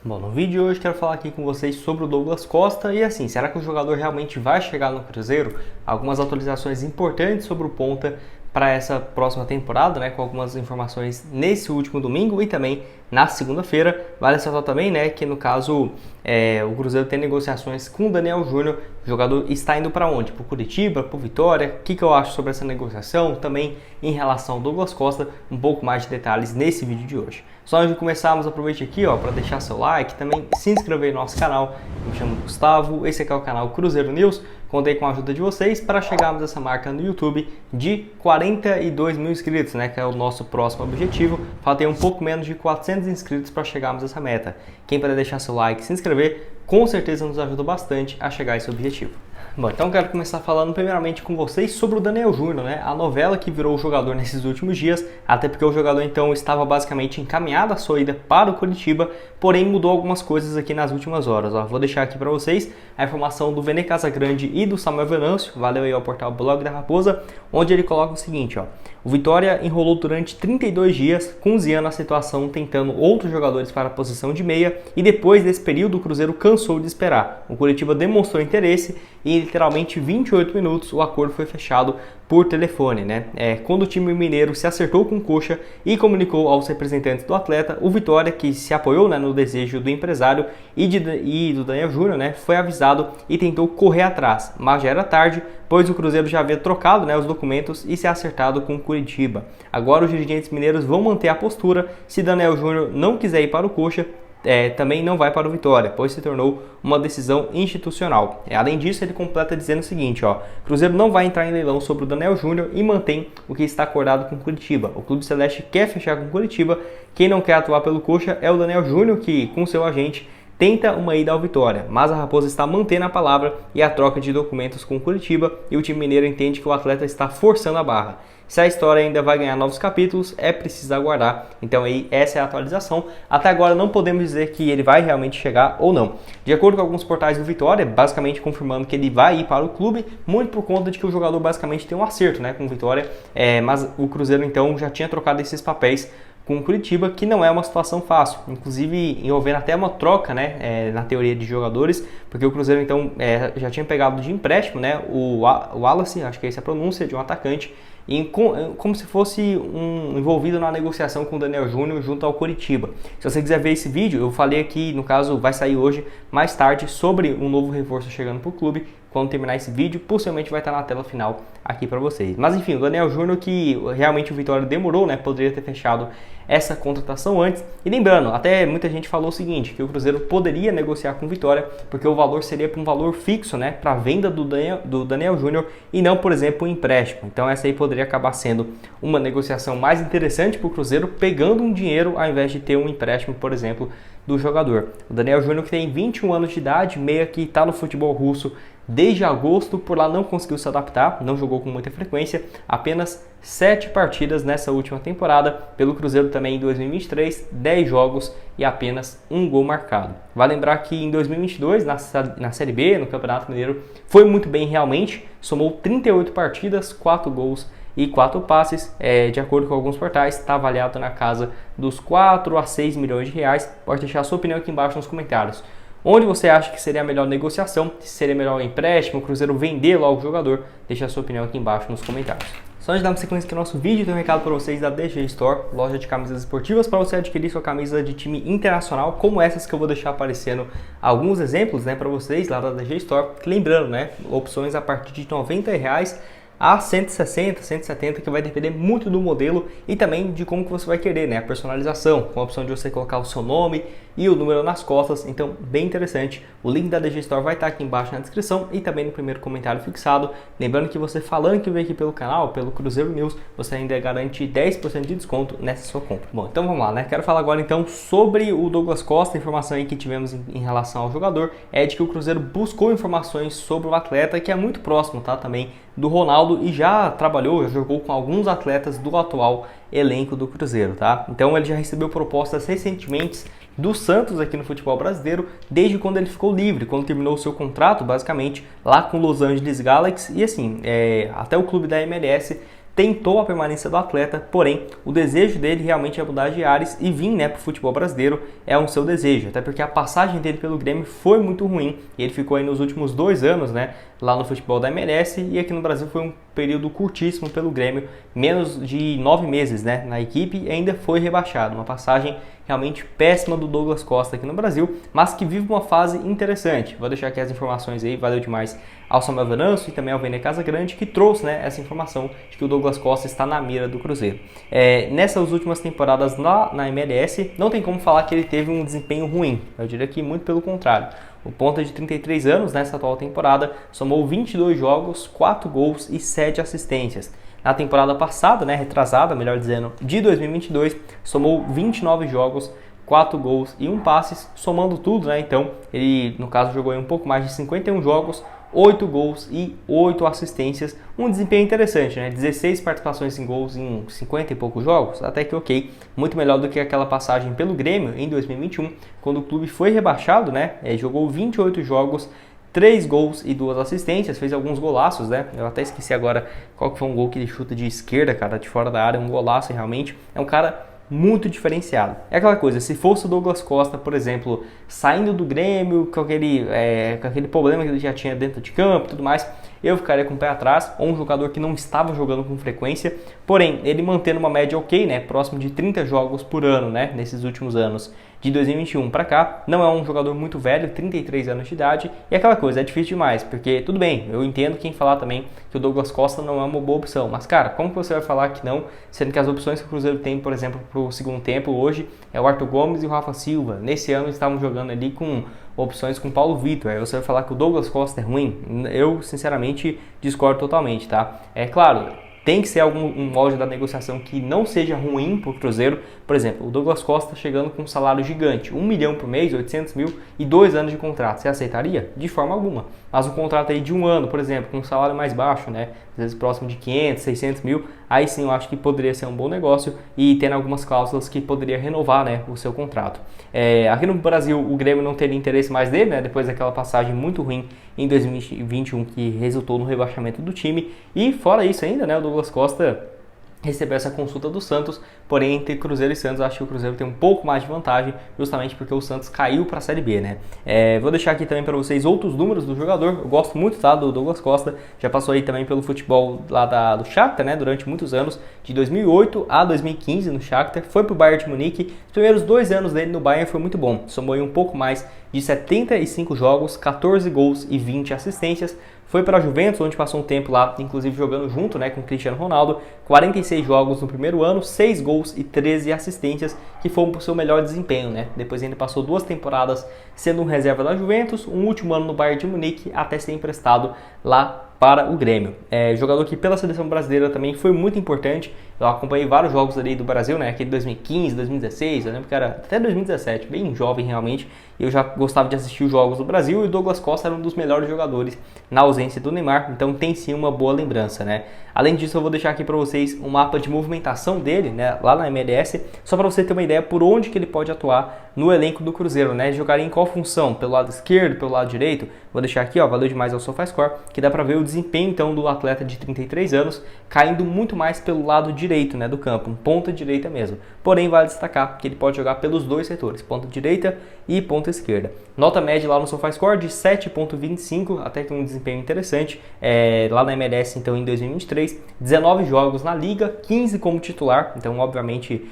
Bom, no vídeo de hoje quero falar aqui com vocês sobre o Douglas Costa e assim, será que o jogador realmente vai chegar no Cruzeiro? Algumas atualizações importantes sobre o ponta para essa próxima temporada, né, com algumas informações nesse último domingo e também na segunda-feira. Vale ressaltar também, né, que no caso o Cruzeiro tem negociações com o Daniel Júnior. O jogador está indo para onde? Para o Curitiba, para o Vitória? O que eu acho sobre essa negociação? Também em relação ao Douglas Costa, um pouco mais de detalhes nesse vídeo de hoje. Só antes de começarmos, aproveite aqui para deixar seu like, também se inscrever no nosso canal. Eu me chamo Gustavo, esse aqui é o canal Cruzeiro News. Contei com a ajuda de vocês para chegarmos a essa marca no YouTube de 42 mil inscritos, né, que é o nosso próximo objetivo. Faltei um pouco menos de 400 inscritos para chegarmos a essa meta. Quem puder deixar seu like e se inscrever, com certeza nos ajuda bastante a chegar a esse objetivo. Bom, então quero começar falando primeiramente com vocês sobre o Daniel Júnior, né? A novela que virou o jogador nesses últimos dias, até porque o jogador então estava basicamente encaminhado à sua ida para o Curitiba, porém mudou algumas coisas aqui nas últimas horas. Vou deixar aqui para vocês a informação do Vene Casagrande e do Samuel Venâncio, valeu aí ao portal Blog da Raposa, onde ele coloca o seguinte, o Vitória enrolou durante 32 dias com Ziano a situação, tentando outros jogadores para a posição de meia, e depois desse período o Cruzeiro cansou de esperar. O Curitiba demonstrou interesse e em literalmente 28 minutos o acordo foi fechado por telefone, né? Quando o time mineiro se acertou com o Coxa e comunicou aos representantes do atleta, o Vitória, que se apoiou, né, no desejo do empresário e do Daniel Júnior, né, foi avisado e tentou correr atrás, mas já era tarde, pois o Cruzeiro já havia trocado, né, os documentos e se acertado com o Curitiba. Agora os dirigentes mineiros vão manter a postura. Se Daniel Júnior não quiser ir para o Coxa, também não vai para o Vitória, pois se tornou uma decisão institucional. Além disso, ele completa dizendo o seguinte, Cruzeiro não vai entrar em leilão sobre o Daniel Júnior e mantém o que está acordado com o Curitiba. O Clube Celeste quer fechar com o Curitiba, quem não quer atuar pelo Coxa é o Daniel Júnior, que com seu agente tenta uma ida ao Vitória, mas a Raposa está mantendo a palavra e a troca de documentos com o Curitiba, e o time mineiro entende que o atleta está forçando a barra. Se a história ainda vai ganhar novos capítulos, é preciso aguardar. Então aí essa é a atualização. Até agora não podemos dizer que ele vai realmente chegar ou não. De acordo com alguns portais do Vitória, basicamente confirmando que ele vai ir para o clube, muito por conta de que o jogador basicamente tem um acerto, né, com o Vitória, mas o Cruzeiro então já tinha trocado esses papéis com o Curitiba, que não é uma situação fácil, inclusive envolvendo até uma troca, né, na teoria de jogadores, porque o Cruzeiro então já tinha pegado de empréstimo, né, o Wallace, acho que essa é a pronúncia, de um atacante, e como se fosse envolvido na negociação com o Daniel Júnior junto ao Curitiba. Se você quiser ver esse vídeo, eu falei aqui, no caso vai sair hoje, mais tarde, sobre um novo reforço chegando para o clube. Quando terminar esse vídeo, possivelmente vai estar na tela final aqui para vocês. Mas enfim, o Daniel Júnior, que realmente o Vitória demorou, né, poderia ter fechado essa contratação antes. E lembrando, até muita gente falou o seguinte, que o Cruzeiro poderia negociar com o Vitória, porque o valor seria para um valor fixo, né, para a venda do Daniel Júnior e não, por exemplo, um empréstimo. Então essa aí poderia acabar sendo uma negociação mais interessante para o Cruzeiro, pegando um dinheiro ao invés de ter um empréstimo, por exemplo, do jogador. O Daniel Júnior, que tem 21 anos de idade, meia que está no futebol russo desde agosto, por lá não conseguiu se adaptar, não jogou com muita frequência, apenas 7 partidas nessa última temporada, pelo Cruzeiro também em 2023, 10 jogos e apenas 1 gol marcado. Vale lembrar que em 2022, na Série B, no Campeonato Mineiro, foi muito bem realmente, somou 38 partidas, 4 gols e 4 passes, de acordo com alguns portais, está avaliado na casa dos 4 a 6 milhões de reais. Pode deixar a sua opinião aqui embaixo nos comentários. Onde você acha que seria a melhor negociação? Se seria melhor o empréstimo, o Cruzeiro vender logo o jogador? Deixa a sua opinião aqui embaixo nos comentários. Só antes de dar uma sequência aqui no nosso vídeo, tem um recado para vocês da DG Store, loja de camisas esportivas, para você adquirir sua camisa de time internacional, como essas que eu vou deixar aparecendo alguns exemplos, né, para vocês lá da DG Store. Lembrando, né, opções a partir de R$ 90 a 160, 170, que vai depender muito do modelo e também de como que você vai querer, né? A personalização, com a opção de você colocar o seu nome e o número nas costas, então bem interessante. O link da DG Store vai estar aqui embaixo na descrição e também no primeiro comentário fixado. Lembrando que você falando que veio aqui pelo canal, pelo Cruzeiro News, você ainda garante 10% de desconto nessa sua compra. Bom, então vamos lá, né? Quero falar agora então sobre o Douglas Costa. A informação aí que tivemos em relação ao jogador é de que o Cruzeiro buscou informações sobre o atleta, que é muito próximo, tá? Também do Ronaldo, e já jogou com alguns atletas do atual elenco do Cruzeiro, tá? Então ele já recebeu propostas recentemente do Santos aqui no futebol brasileiro, desde quando ele ficou livre, quando terminou o seu contrato, basicamente, lá com o Los Angeles Galaxy, e assim, até o clube da MLS tentou a permanência do atleta, porém o desejo dele realmente é mudar de ares e vir, né, para o futebol brasileiro é um seu desejo, até porque a passagem dele pelo Grêmio foi muito ruim e ele ficou aí nos últimos 2 anos, né, lá no futebol da MLS e aqui no Brasil foi um período curtíssimo pelo Grêmio, menos de 9 meses, né, na equipe e ainda foi rebaixado, uma passagem realmente péssima do Douglas Costa aqui no Brasil, mas que vive uma fase interessante. Vou deixar aqui as informações aí, valeu demais ao Samuel Venâncio e também ao Vene Casagrande, que trouxe, né, essa informação de que o Douglas Costa está na mira do Cruzeiro. Nessas últimas temporadas na MLS, não tem como falar que ele teve um desempenho ruim, eu diria que muito pelo contrário. O ponta de 33 anos nessa atual temporada somou 22 jogos, 4 gols e 7 assistências. Na temporada passada, né, retrasada, melhor dizendo, de 2022, somou 29 jogos, 4 gols e 1 passe, somando tudo, né? Então, ele, no caso, jogou um pouco mais de 51 jogos, 8 gols e 8 assistências. Um desempenho interessante, né? 16 participações em gols em 50 e poucos jogos, até que ok. Muito melhor do que aquela passagem pelo Grêmio em 2021, quando o clube foi rebaixado, né? Jogou 28 jogos, 3 gols e 2 assistências, fez alguns golaços, né? Eu até esqueci agora qual que foi um gol que ele chuta de esquerda, cara, de fora da área, um golaço realmente. É um cara muito diferenciado. É aquela coisa, se fosse o Douglas Costa, por exemplo, saindo do Grêmio com aquele problema que ele já tinha dentro de campo e tudo mais, eu ficaria com o pé atrás, ou um jogador que não estava jogando com frequência, porém, ele mantendo uma média ok, né, próximo de 30 jogos por ano, né, nesses últimos anos, de 2021 para cá, não é um jogador muito velho, 33 anos de idade, e aquela coisa, é difícil demais, porque tudo bem, eu entendo quem falar também que o Douglas Costa não é uma boa opção, mas cara, como que você vai falar que não, sendo que as opções que o Cruzeiro tem, por exemplo, para o segundo tempo hoje, é o Arthur Gomes e o Rafa Silva, nesse ano estavam jogando ali com opções com Paulo Vitor, aí você vai falar que o Douglas Costa é ruim? Eu, sinceramente, discordo totalmente, tá? É claro, tem que ser um molde da negociação que não seja ruim para o Cruzeiro. Por exemplo, o Douglas Costa chegando com um salário gigante, 1 milhão por mês, 800 mil e 2 anos de contrato. Você aceitaria? De forma alguma. Mas um contrato aí de 1 ano, por exemplo, com um salário mais baixo, né? Às vezes próximo de 500, 600 mil, aí sim eu acho que poderia ser um bom negócio e tendo algumas cláusulas que poderia renovar, né, o seu contrato. Aqui no Brasil o Grêmio não teria interesse mais dele, né, depois daquela passagem muito ruim em 2021 que resultou no rebaixamento do time. E fora isso ainda, né, o Douglas Costa recebeu essa consulta do Santos, porém entre Cruzeiro e Santos acho que o Cruzeiro tem um pouco mais de vantagem, justamente porque o Santos caiu para a Série B, né? Vou deixar aqui também para vocês outros números do jogador, eu gosto muito, tá, do Douglas Costa, já passou aí também pelo futebol lá do Shakhtar, né, durante muitos anos, de 2008 a 2015 no Shakhtar, foi pro Bayern de Munique, os primeiros 2 anos dele no Bayern foi muito bom, somou aí um pouco mais de 75 jogos, 14 gols e 20 assistências. Foi para a Juventus, onde passou um tempo lá, inclusive jogando junto, né, com o Cristiano Ronaldo. 46 jogos no primeiro ano, 6 gols e 13 assistências, que foi o seu melhor desempenho, né? Depois ainda passou 2 temporadas sendo um reserva da Juventus, um último ano no Bayern de Munique, até ser emprestado lá para o Grêmio. Jogador que pela seleção brasileira também foi muito importante. Eu acompanhei vários jogos ali do Brasil, né? Aqui de 2015, 2016, eu lembro que era até 2017, bem jovem realmente. Eu já gostava de assistir os jogos do Brasil e o Douglas Costa era um dos melhores jogadores na ausência do Neymar, então tem sim uma boa lembrança, né? Além disso, eu vou deixar aqui para vocês um mapa de movimentação dele, né, lá na MLS, só para você ter uma ideia por onde que ele pode atuar no elenco do Cruzeiro, né? Jogaria em qual função? Pelo lado esquerdo, pelo lado direito? Vou deixar aqui, ó, valeu demais ao SofaScore, que dá para ver o desempenho então do atleta de 33 anos caindo muito mais pelo lado direito, né, do campo, um ponta direita mesmo. Porém, vale destacar que ele pode jogar pelos 2 setores, ponta direita e ponta esquerda. Nota média lá no SofaScore de 7.25, até que um desempenho interessante, lá na MLS então em 2023, 19 jogos na liga, 15 como titular, então obviamente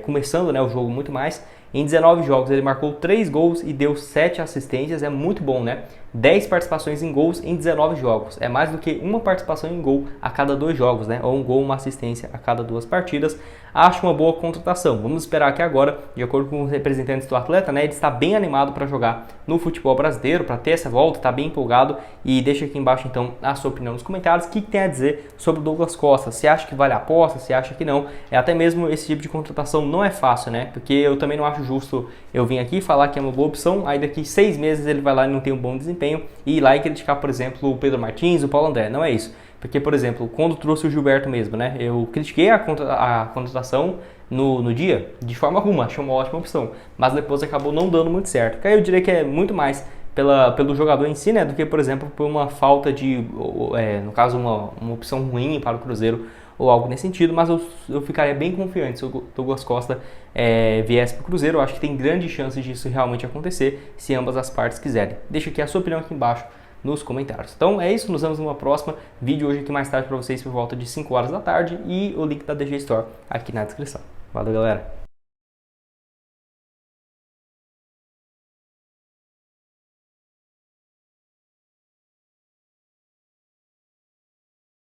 começando, né, o jogo muito mais. Em 19 jogos ele marcou 3 gols e deu 7 assistências, é muito bom, né? 10 participações em gols em 19 jogos, é mais do que uma participação em gol a cada 2 jogos, né? Ou um gol, uma assistência a cada 2 partidas. Acho uma boa contratação. Vamos esperar que agora, de acordo com os representantes do atleta, né, ele está bem animado para jogar no futebol brasileiro, para ter essa volta, está bem empolgado. E deixa aqui embaixo então a sua opinião nos comentários, o que tem a dizer sobre o Douglas Costa. Se acha que vale a aposta, se acha que não. Até mesmo esse tipo de contratação não é fácil, né? Porque eu também não acho justo eu vir aqui falar que é uma boa opção, aí daqui 6 meses ele vai lá e não tem um bom desempenho, e ir lá e criticar, por exemplo, o Pedro Martins, o Paulo André. Não é isso. Porque, por exemplo, quando trouxe o Gilberto mesmo, né? Eu critiquei a contratação no dia, de forma alguma, achei uma ótima opção. Mas depois acabou não dando muito certo. Aí eu diria que é muito mais pelo jogador em si, né? Do que, por exemplo, por uma falta de, no caso, uma opção ruim para o Cruzeiro ou algo nesse sentido, mas eu ficaria bem confiante se o Douglas Costa viesse para o Cruzeiro. Eu acho que tem grandes chances disso realmente acontecer, se ambas as partes quiserem. Deixa aqui a sua opinião aqui embaixo nos comentários. Então é isso, nos vemos numa próxima vídeo hoje aqui mais tarde para vocês por volta de 5 horas da tarde e o link da DG Store aqui na descrição. Valeu, galera!